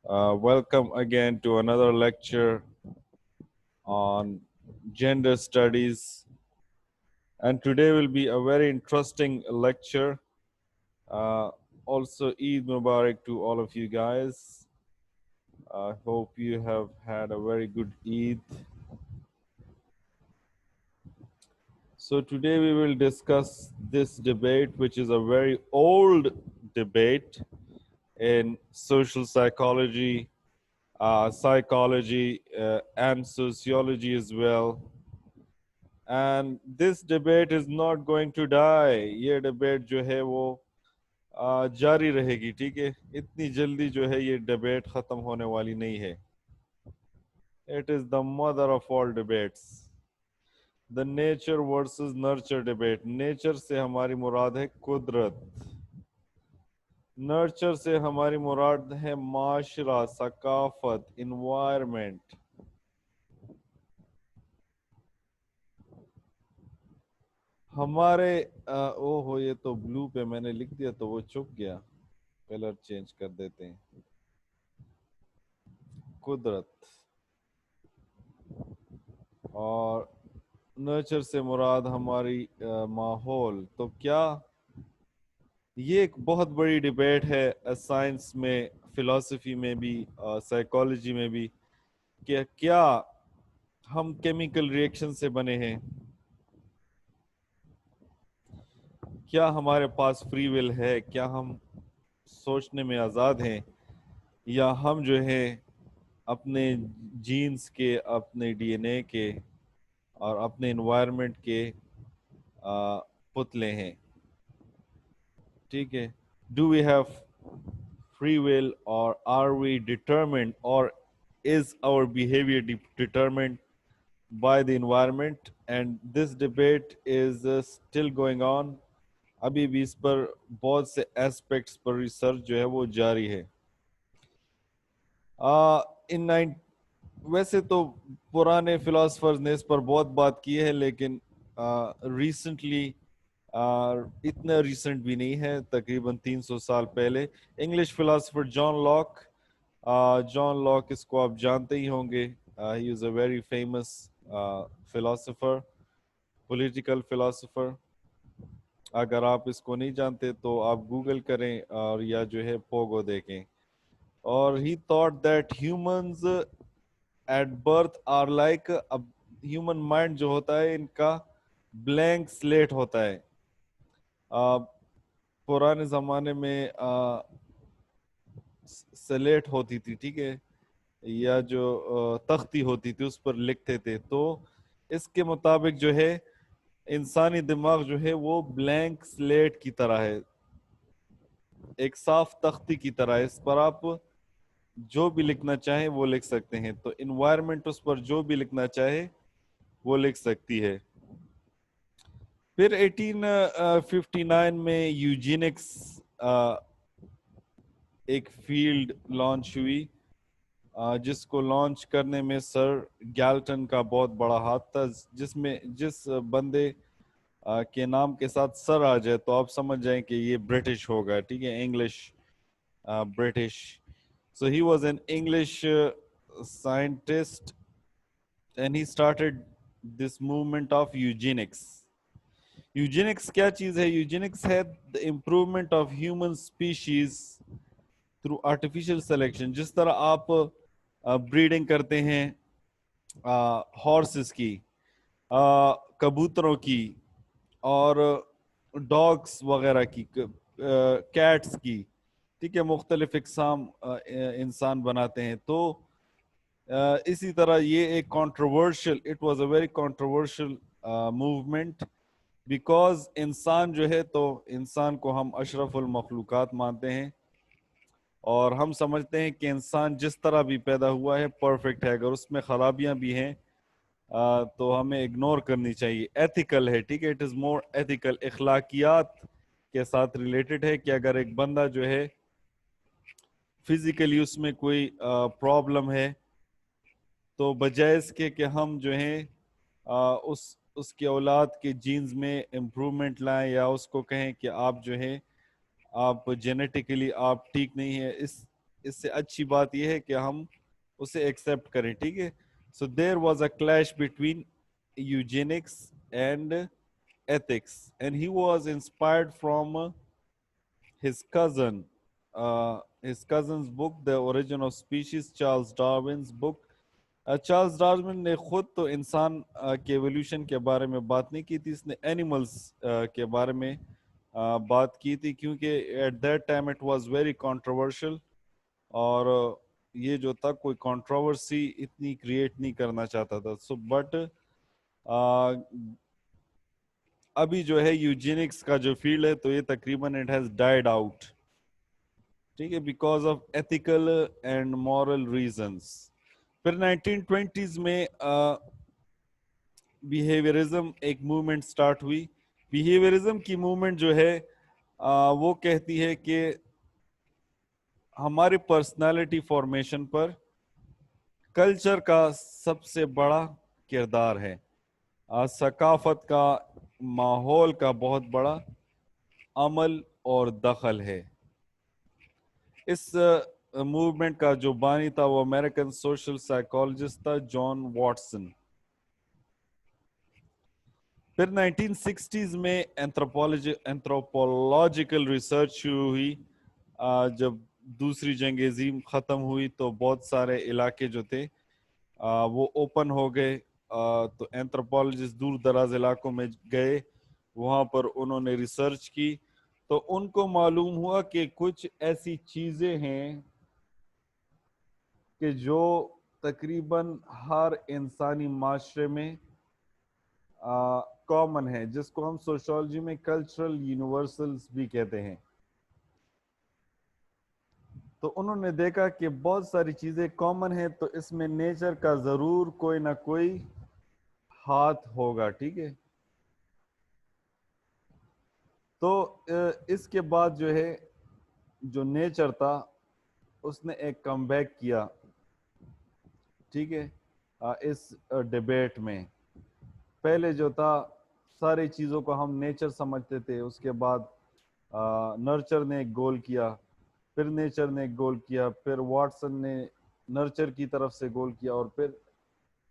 Welcome again to another lecture on gender studies. And today will be a very interesting lecture. Also, Eid Mubarak to all of you guys. I hope you have had a very good Eid. So today we will discuss this debate, which is a very old debate in social psychology, psychology, and sociology as well. And this debate is not going to die. یہ debate جو ہے وہ جاری رہے گی. ٹھیک ہے, اتنی جلدی جو ہے یہ debate ختم ہونے والی نہیں ہے. It is the mother of all debates. The nature versus nurture debate. Nature سے ہماری مراد ہے قدرت. Nurture سے ہماری مراد ہے معاشرہ, ثقافت, environment. ہمارے او ہو, یہ تو بلو پہ میں نے لکھ دیا تو وہ چھپ گیا. کلر چینج کر دیتے ہیں. قدرت اور نرچر سے مراد ہماری ماحول. تو کیا یہ ایک بہت بڑی ڈیبیٹ ہے سائنس میں, فلسفی میں بھی, سائیکالوجی میں بھی, کہ کیا ہم کیمیکل ریئیکشن سے بنے ہیں, کیا ہمارے پاس فری ول ہے, کیا ہم سوچنے میں آزاد ہیں, یا ہم جو ہے اپنے جینز کے, اپنے ڈی این اے کے اور اپنے انوائرمنٹ کے پتلے ہیں. ٹھیک ہے, do we have free will or are we determined or is our behaviour determined by the environment. And this debate is still going on. ابھی بھی اس پر بہت سے ایسپیکٹس پر ریسرچ جو ہے وہ جاری ہے. ویسے تو پرانے فلاسفرز نے اس پر بہت بات کی ہے, لیکن ریسنٹلی, اتنا ریسنٹ بھی نہیں ہے, تقریباً 300 سال پہلے انگلش فلاسفر جان لاک, اس کو آپ جانتے ہی ہوں گے. He is a very famous philosopher, political philosopher. اگر آپ اس کو نہیں جانتے تو آپ گوگل کریں اور یا جو ہے پوگو دیکھیں. اور he thought that humans at birth are like human mind جو ہوتا ہے ان کا blank slate ہوتا ہے. پرانے زمانے میں سلیٹ ہوتی تھی, ٹھیک ہے, یا جو تختی ہوتی تھی اس پر لکھتے تھے. تو اس کے مطابق جو ہے انسانی دماغ جو ہے وہ بلینک سلیٹ کی طرح ہے, ایک صاف تختی کی طرح ہے. اس پر آپ جو بھی لکھنا چاہیں وہ لکھ سکتے ہیں. تو انوائرمنٹ اس پر جو بھی لکھنا چاہے وہ لکھ سکتی ہے. پھر 1859 میں یوجینکس ایک فیلڈ لانچ ہوئی, جس کو لانچ کرنے میں سر گیلٹن کا بہت بڑا ہاتھ تھا. جس بندے کے نام کے ساتھ سر آ جائے تو آپ سمجھ جائیں کہ یہ برٹش ہوگا. ٹھیک ہے, English British. So he was an English scientist and he started this movement of eugenics. Eugenics کیا چیز ہے؟ Eugenics ہے the improvement of human species through artificial selection. جس طرح آپ بریڈنگ کرتے ہیں ہارسز کی, کبوتروں کی, اور ڈاگس وغیرہ کی, کیٹس کی, ٹھیک ہے, مختلف اقسام انسان بناتے ہیں. تو اسی طرح یہ ایک controversial, it was a very controversial movement, because انسان جو ہے, تو انسان کو ہم اشرف المخلوقات مانتے ہیں اور ہم سمجھتے ہیں کہ انسان جس طرح بھی پیدا ہوا ہے پرفیکٹ ہے. اگر اس میں خرابیاں بھی ہیں تو ہمیں اگنور کرنی چاہیے. ایتھیکل ہے, ٹھیک ہے, اٹ از مور ایتھیکل, اخلاقیات کے ساتھ ریلیٹڈ ہے. کہ اگر ایک بندہ جو ہے فزیکلی اس میں کوئی پرابلم ہے تو بجائے اس کے کہ ہم جو ہیں اس کے اولاد کے جینز میں امپرومنٹ لائیں, یا اس کو کہیں کہ آپ جو ہیں آپ جینیٹیکلی آپ ٹھیک نہیں ہے, اس سے اچھی بات یہ ہے کہ ہم اسے ایکسیپٹ کریں, ٹھیک ہے. So there was a clash between eugenics and ethics, and he was inspired from his cousin, his cousin's book, The Origin of Species, Charles Darwin's book. Charles Darwin نے خود تو انسان کے ایولیوشن کے بارے میں بات نہیں کی تھی, اس نے اینیملز کے بارے میں بات کی تھی, کیونکہ at that time it was very controversial, اور یہ جو تھا کوئی کنٹروورسی اتنی کریٹ نہیں کرنا چاہتا تھا. سو بٹ ابھی جو ہے یوجینکس کا جو فیلڈ ہے تو یہ تقریباً اٹ ہیز ڈائیڈ آؤٹ, ٹھیک ہے, because of ethical and moral reasons. پھر 1920s میں بیہیویئرزم ایک موومنٹ سٹارٹ ہوئی. بیہیویئرزم کی موومنٹ جو ہے وہ کہتی ہے کہ ہماری پرسنالٹی فارمیشن پر کلچر کا سب سے بڑا کردار ہے, ثقافت کا, ماحول کا بہت بڑا عمل اور دخل ہے. اس موومنٹ کا جو بانی تھا وہ امریکن سوشل سائیکالوجسٹ تھا جان واٹسن. پھر 1960s میں اینتھروپولوجیکل ریسرچ شروع ہوئی. جب دوسری جنگ عظیم ختم ہوئی تو بہت سارے علاقے جو تھے وہ اوپن ہو گئے, تو اینتھروپولوجسٹ دور دراز علاقوں میں گئے, وہاں پر انہوں نے ریسرچ کی, تو ان کو معلوم ہوا کہ کچھ ایسی چیزیں ہیں کہ جو تقریباً ہر انسانی معاشرے میں کامن ہے, جس کو ہم سوشولوجی میں کلچرل یونیورسلز بھی کہتے ہیں. تو انہوں نے دیکھا کہ بہت ساری چیزیں کامن ہیں, تو اس میں نیچر کا ضرور کوئی نہ کوئی ہاتھ ہوگا, ٹھیک ہے. تو اس کے بعد جو ہے جو نیچر تھا اس نے ایک کم بیک کیا, ٹھیک ہے, اس ڈیبیٹ میں. پہلے جو تھا ساری چیزوں کو ہم نیچر سمجھتے تھے, اس کے بعد نرچر نے ایک گول کیا, پھر نیچر نے ایک گول کیا, پھر واٹسن نے نرچر کی طرف سے گول کیا, اور پھر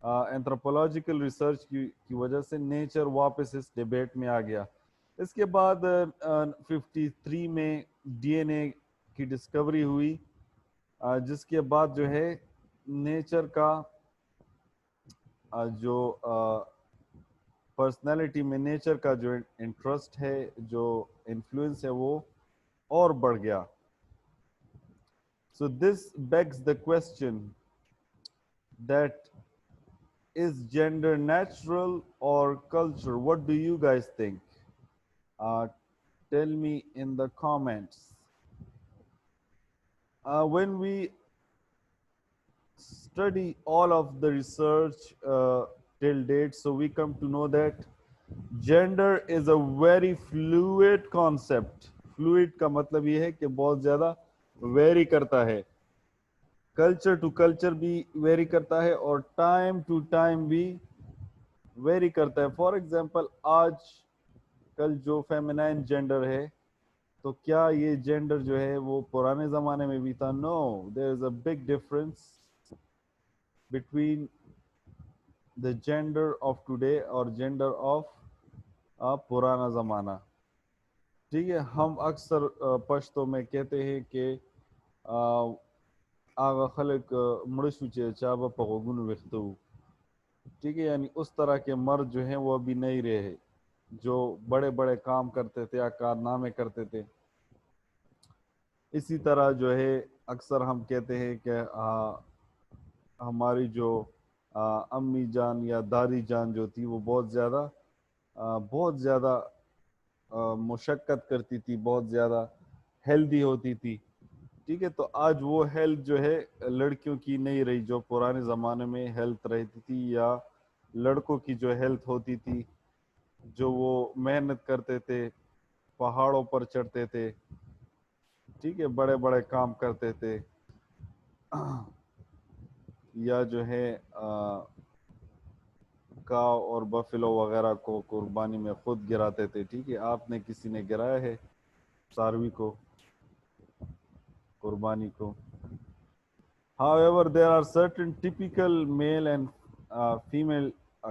اینتھروپولوجیکل ریسرچ کی وجہ سے نیچر واپس اس ڈیبیٹ میں آ گیا. اس کے بعد 53 میں ڈی این اے کی ڈسکوری ہوئی, جس کے بعد جو ہے نیچر کا جو پرسنالٹی میں نیچر کا جو انٹرسٹ ہے, جو انفلوئنس ہے, وہ اور بڑھ گیا. So this begs the question that is gender natural or culture? What do you guys think? Tell me in the comments. When we study all of the research till date, so we come to know that gender is a very fluid concept. Fluid کا مطلب یہ ہے کہ بہت زیادہ very کرتا ہے, culture to culture بھی ویری کرتا ہے, اور ٹائم ٹو ٹائم بھی ویری کرتا ہے. فار ایگزامپل آج کل جو فیمینائن جینڈر ہے, تو کیا یہ جینڈر جو ہے وہ پرانے زمانے میں بھی تھا؟ No, there is a big difference between the gender of today اور جینڈر آف پرانا زمانہ, ٹھیک ہے. ہم اکثر پشتو میں کہتے ہیں کہ آغا خلق مڑشو چے چابا پغوگن وختو, ٹھیک ہے, یعنی اس طرح کے مرد جو ہیں وہ ابھی نہیں رہے جو بڑے بڑے کام کرتے تھے یا کارنامے کرتے تھے. اسی طرح جو ہے اکثر ہم کہتے ہیں کہ ہماری جو امی جان یا دادی جان جو تھی وہ بہت زیادہ مشقت کرتی تھی, بہت زیادہ ہیلدی ہوتی تھی, ٹھیک ہے. تو آج وہ ہیلتھ جو ہے لڑکیوں کی نہیں رہی جو پرانے زمانے میں ہیلتھ رہتی تھی, یا لڑکوں کی جو ہیلتھ ہوتی تھی, جو وہ محنت کرتے تھے, پہاڑوں پر چڑھتے تھے, ٹھیک ہے, بڑے بڑے کام کرتے تھے, یا جو ہے کاؤ اور بفلو وغیرہ کو قربانی میں خود گراتے تھے, ٹھیک ہے. آپ نے کسی نے گرایا ہے ساروی کو, قربانی کو؟ However, there are certain typical male and female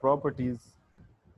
properties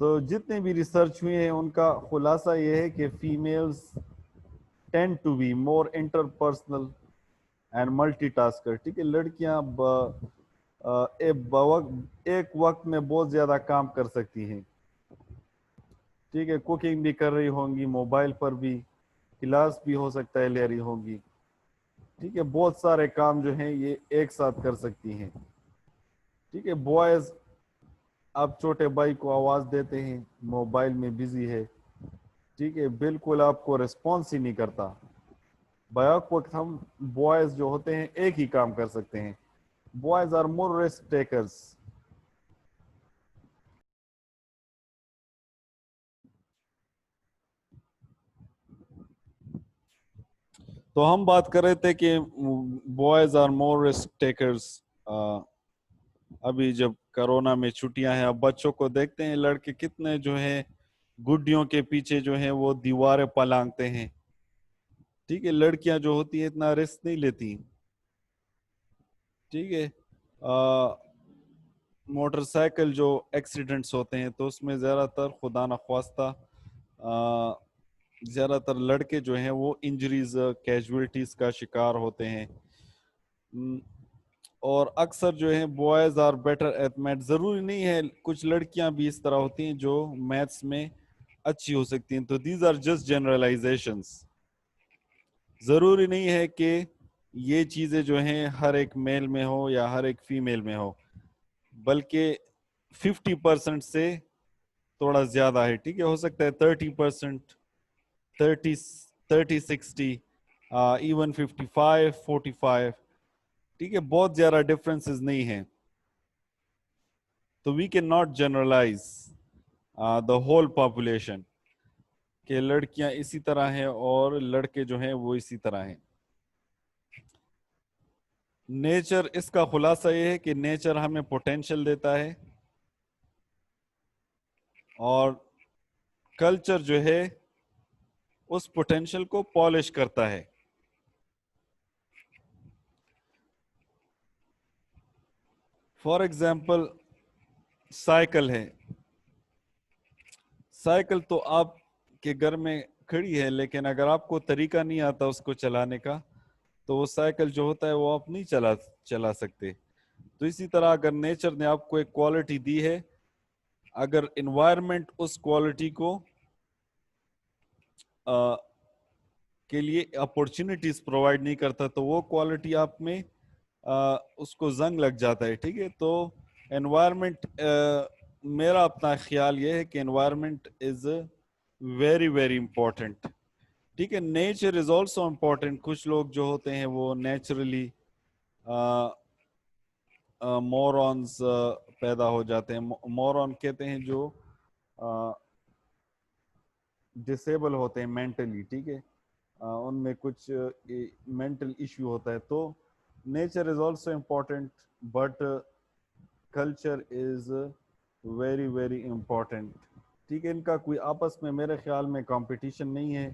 تو جتنے بھی ریسرچ ہوئے ہیں ان کا خلاصہ یہ ہے کہ females tend to be more interpersonal and multitasker. ٹھیک ہے، لڑکیاں ایک وقت میں بہت زیادہ کام کر سکتی ہیں. ٹھیک ہے، کوکنگ بھی کر رہی ہوں گی، موبائل پر بھی کلاس بھی ہو سکتا ہے لے رہی ہوں گی. ٹھیک ہے، بہت سارے کام جو ہیں یہ ایک ساتھ کر سکتی ہیں. ٹھیک ہے، بوائز آپ چھوٹے بھائی کو آواز دیتے ہیں، موبائل میں بزی ہے. ٹھیک ہے، بالکل آپ کو ریسپانس ہی نہیں کرتا. بیک وقت ہم بوائز جو ہوتے ہیں ایک ہی کام کر سکتے ہیں. Boys are more risk takers. تو ہم بات کر رہے تھے کہ boys are more risk takers. ابھی جب کرونا میں چھٹیاں ہیں، اب بچوں کو دیکھتے ہیں لڑکے کتنے جو ہیں گڈیوں کے پیچھے جو ہیں وہ دیواریں پلانگتے ہیں. ٹھیک ہے، لڑکیاں جو ہوتی ہیں اتنا رسک نہیں لیتی. ٹھیک ہے، موٹر سائیکل جو ایکسیڈنٹس ہوتے ہیں تو اس میں زیادہ تر خدا نخواستہ زیادہ تر لڑکے جو ہیں وہ انجریز کیجویلٹیز کا شکار ہوتے ہیں. اور اکثر جو ہیں boys are better at math. ضروری نہیں ہے، کچھ لڑکیاں بھی اس طرح ہوتی ہیں جو میتھس میں اچھی ہو سکتی ہیں. تو دیز آر جسٹ جنرلائزیشنز. ضروری نہیں ہے کہ یہ چیزیں جو ہیں ہر ایک میل میں ہو یا ہر ایک فیمیل میں ہو، بلکہ 50% سے تھوڑا زیادہ ہے. ٹھیک ہے، ہو سکتا ہے 30%، 30 60، ایون 55 45. ٹھیک ہے، بہت زیادہ ڈفرینسز نہیں ہیں. تو we can not generalize the whole population کہ لڑکیاں اسی طرح ہیں اور لڑکے جو ہیں وہ اسی طرح ہیں. نیچر، اس کا خلاصہ یہ ہے کہ نیچر ہمیں پوٹینشل دیتا ہے اور کلچر جو ہے اس پوٹینشل کو پالش کرتا ہے. فار ایگزامپل سائیکل ہے. سائیکل تو آپ کے گھر میں کھڑی ہے، لیکن اگر آپ کو طریقہ نہیں آتا اس کو چلانے کا تو وہ سائیکل جو ہوتا ہے وہ آپ نہیں چلا سکتے. تو اسی طرح اگر نیچر نے آپ کو ایک کوالٹی دی ہے، اگر انوائرمنٹ اس کوالٹی کو کے لیے اپورچونیٹیز پرووائڈ نہیں کرتا تو وہ کوالٹی آپ میں اس کو زنگ لگ جاتا ہے. ٹھیک ہے، تو انوائرمنٹ، میرا اپنا خیال یہ ہے کہ environment is very very important. ٹھیک ہے، نیچر از آلسو امپورٹنٹ. کچھ لوگ جو ہوتے ہیں وہ نیچرلی مورونز پیدا ہو جاتے ہیں. مورون کہتے ہیں جو ڈسیبل ہوتے ہیں مینٹلی. ٹھیک ہے، ان میں کچھ مینٹل ایشو ہوتا ہے. تو nature is also important but culture is very very important. ٹھیک ہے، ان کا کوئی آپس میں میرے خیال میں کمپٹیشن نہیں ہے.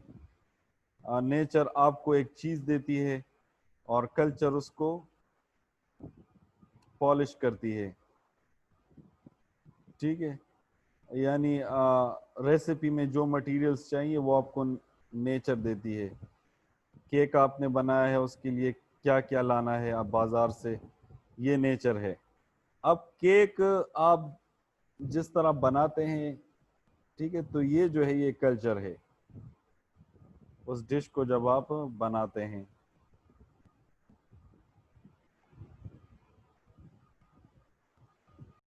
نیچر آپ کو ایک چیز دیتی ہے اور کلچر اس کو پالش کرتی ہے. ٹھیک ہے، یعنی ریسیپی میں جو مٹیریلز چاہیے وہ آپ کو نیچر دیتی ہے. کیک آپ نے بنایا ہے، اس کے لیے کیا کیا لانا ہے آپ بازار سے، یہ نیچر ہے. اب کیک آپ جس طرح بناتے ہیں، ٹھیک ہے، تو یہ جو ہے یہ کلچر ہے اس ڈش کو جب آپ بناتے ہیں.